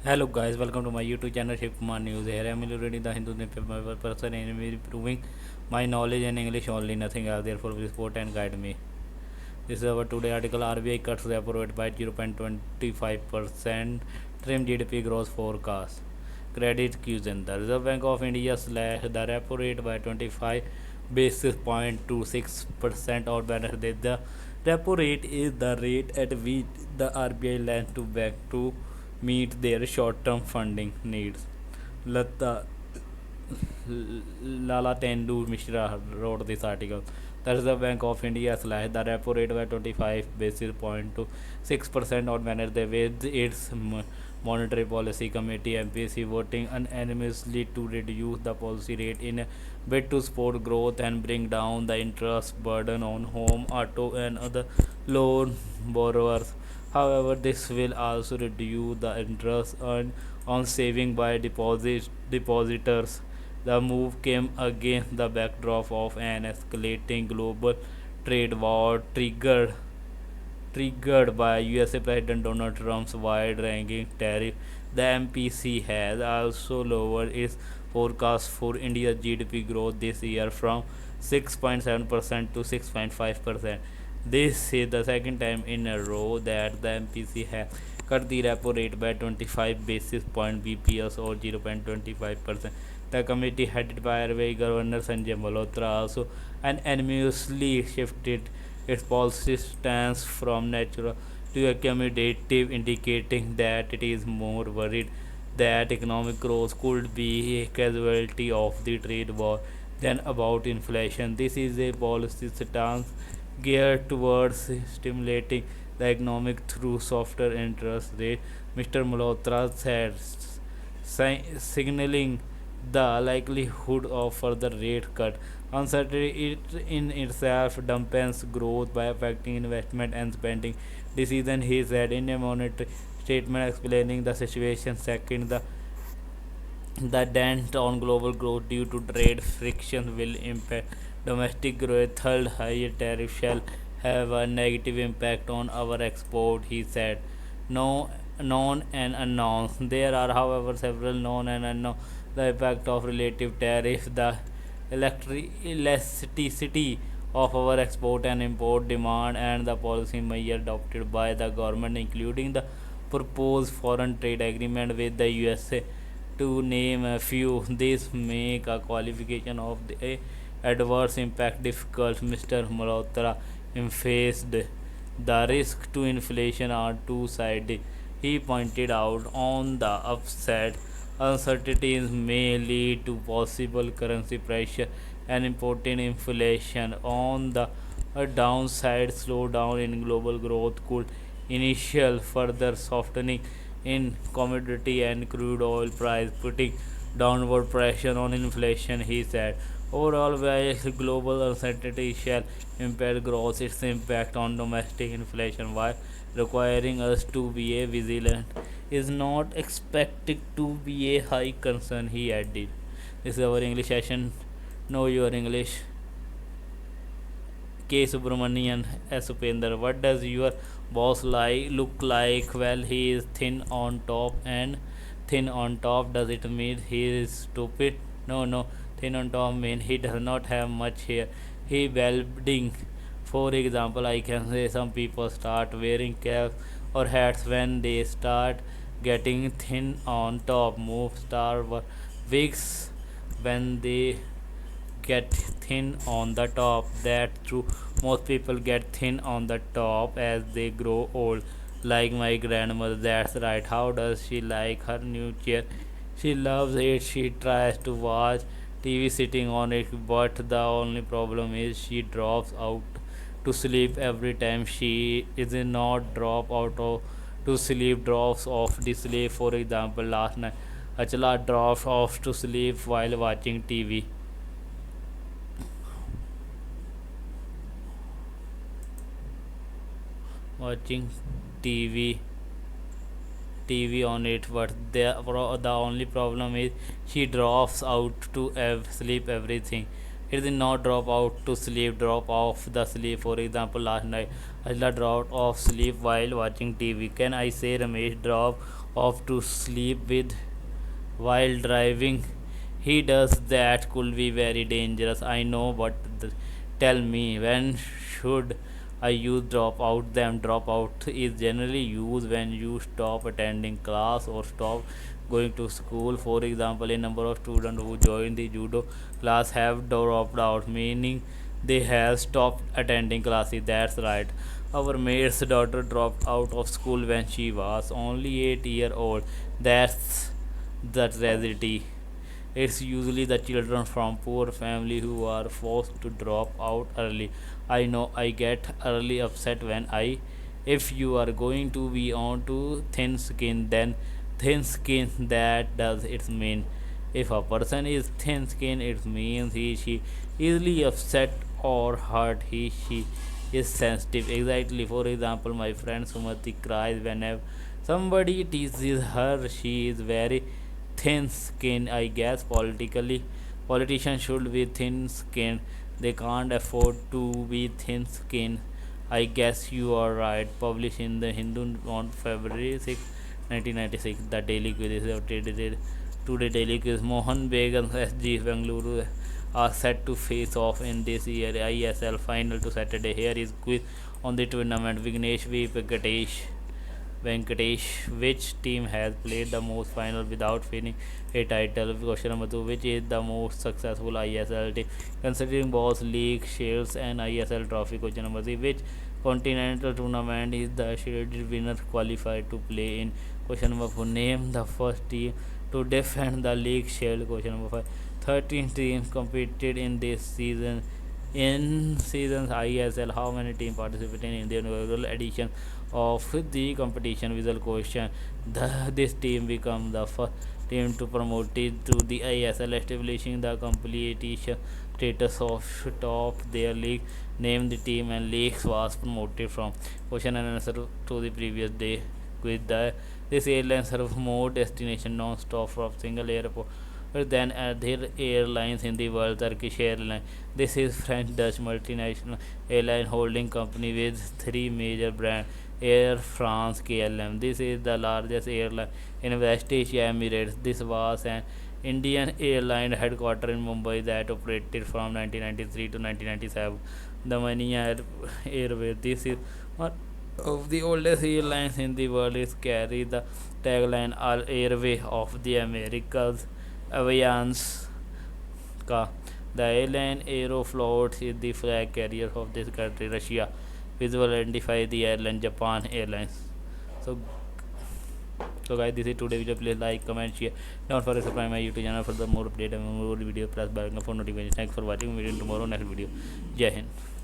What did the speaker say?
Hello guys, welcome to my YouTube channel Shiv Kumar News. Here I am reading the Hindu newspaper person and improving my knowledge in English only, nothing else. Therefore, please support and guide me. This is our today article. RBI cuts repo rate by 0.25%. Trim GDP growth forecast. Credit Fusion. The Reserve Bank of India slashed the repo rate by 25 basis point to 6% or better. The repo rate is the rate at which the RBI lends to bank to meet their short-term funding needs. Lata Lala Tendu Mishra wrote this article. The Reserve Bank of India slashed the repo rate by 25 basis point to 6% on Wednesday with its Monetary Policy Committee MPC voting unanimously to reduce the policy rate in a bid to support growth and bring down the interest burden on home, auto, and other loan borrowers. However, this will also reduce the interest earned on saving by depositors. The move came against the backdrop of an escalating global trade war triggered by USA President Donald Trump's wide-ranging tariff. The MPC has also lowered its forecast for India's GDP growth this year from 6.7% to 6.5%. This is the second time in a row that the MPC has cut the repo rate by 25 basis point BPS or 0.25%. The committee headed by RBI Governor Sanjay Malhotra also unanimously shifted its policy stance from natural to accommodative, indicating that it is more worried that economic growth could be a casualty of the trade war than about inflation. This is a policy stance geared towards stimulating the economic through softer interest rate, Mr. Malhotra said, signaling the likelihood of further rate cut. Uncertainty it in itself dampens growth by affecting investment and spending decision, he said in a monetary statement explaining the situation. Second, the dent on global growth due to trade friction will impact domestic growth. Third, higher tariff shall have a negative impact on our export, he said. No known and unknown. There are, however, several known and unknown. The impact of relative tariff, the elasticity of our export and import demand, and the policy measure adopted by the government, including the proposed foreign trade agreement with the USA, to name a few. This make a qualification of the adverse impact difficult. Mr. Malhotra emphasized the risk to inflation are two-sided. He pointed out on the upside, uncertainties may lead to possible currency pressure and important inflation. On the downside, slowdown in global growth could initial further softening in commodity and crude oil price, putting downward pressure on inflation, he said. Overall, while global uncertainty shall impact growth, its impact on domestic inflation, while requiring us to be a vigilant, is not expected to be a high concern, he added. This is our English session. Know your English. K. Subramanian S. Upender. What does your boss look like? Well, he is thin on top and thin on top. Does it mean he is stupid? No, no. Thin on top means he does not have much hair. He balding. For example, I can say some people start wearing caps or hats when they start getting thin on top. Move star wigs when they get thin on the top. That's true. Most people get thin on the top as they grow old, like my grandmother. That's right. How does she like her new chair? She loves it. She tries to watch TV sitting on it, but the only problem is she drops out to sleep every time. She is not drop out of to sleep, drops off to sleep. For example, last night Achla dropped off to sleep while watching TV. Watching TV TV on it, but the only problem is she drops out to sleep everything. It did not drop out to sleep, drop off the sleep. For example, last night Ajla dropped off sleep while watching TV. Can I say Ramesh drop off to sleep with while driving. He does that could be very dangerous. I know, but tell me, when should I use drop out? Them drop out is generally used when you stop attending class or stop going to school. For example, a number of students who join the judo class have dropped out, meaning they have stopped attending classes. That's right. Our maid's daughter dropped out of school when she was only 8 years old. That's the tragedy. It's usually the children from poor family who are forced to drop out early. I know I get early upset when I if you are going to be on to thin skin, then thin skin that does its mean. If a person is thin skinned, it means he she easily upset or hurt. He she is sensitive. Exactly. For example, my friend Sumati cries whenever somebody teases her. She is very thin skin. I guess politically politicians should be thin skinned. They can't afford to be thin skinned. I guess you are right. Published in the Hindu on February 6, 1996. The Daily Quiz is updated today. Daily Quiz. Mohan Bagan SG Bengaluru are set to face off in this year ISL final to Saturday. Here is quiz on the tournament. Vignesh V. Venkatesh, which team has played the most final without winning a title? Question number 2, which is the most successful ISL team considering both league shares and ISL trophy? Question number 3, which continental tournament is the shielded winner qualified to play in? Question number 4, name the first team to defend the league shield. Question number 5, 13 teams competed in this season. In season's ISL, how many teams participated in the inaugural edition of the competition? Visual question. This team became the first team to promote it to the ISL, establishing the competition status of top their league. Name the team and leagues was promoted from. Question and answer to the previous day. With this airline serves more destination non-stop from single airport than other airlines in the world. Turkish Airlines. This is French-Dutch multinational airline holding company with three major brands. Air France KLM. This is the largest airline in West Asia Emirates. This was an Indian airline headquartered in Mumbai that operated from 1993 to 1997. The Mania Airways. This is one of the oldest airlines in the world. Is carry the tagline "All Airway of the Americas." Aviance का the airline Aeroflot is the flag carrier of this country. Russia visual identify the airline. Japan Airlines. So guys, this is today video. Please like, comment, share. Don't forget to subscribe my YouTube channel for the more update and more video. Press bell for notification. Thanks for watching. Meet you tomorrow next video. Jai Hind.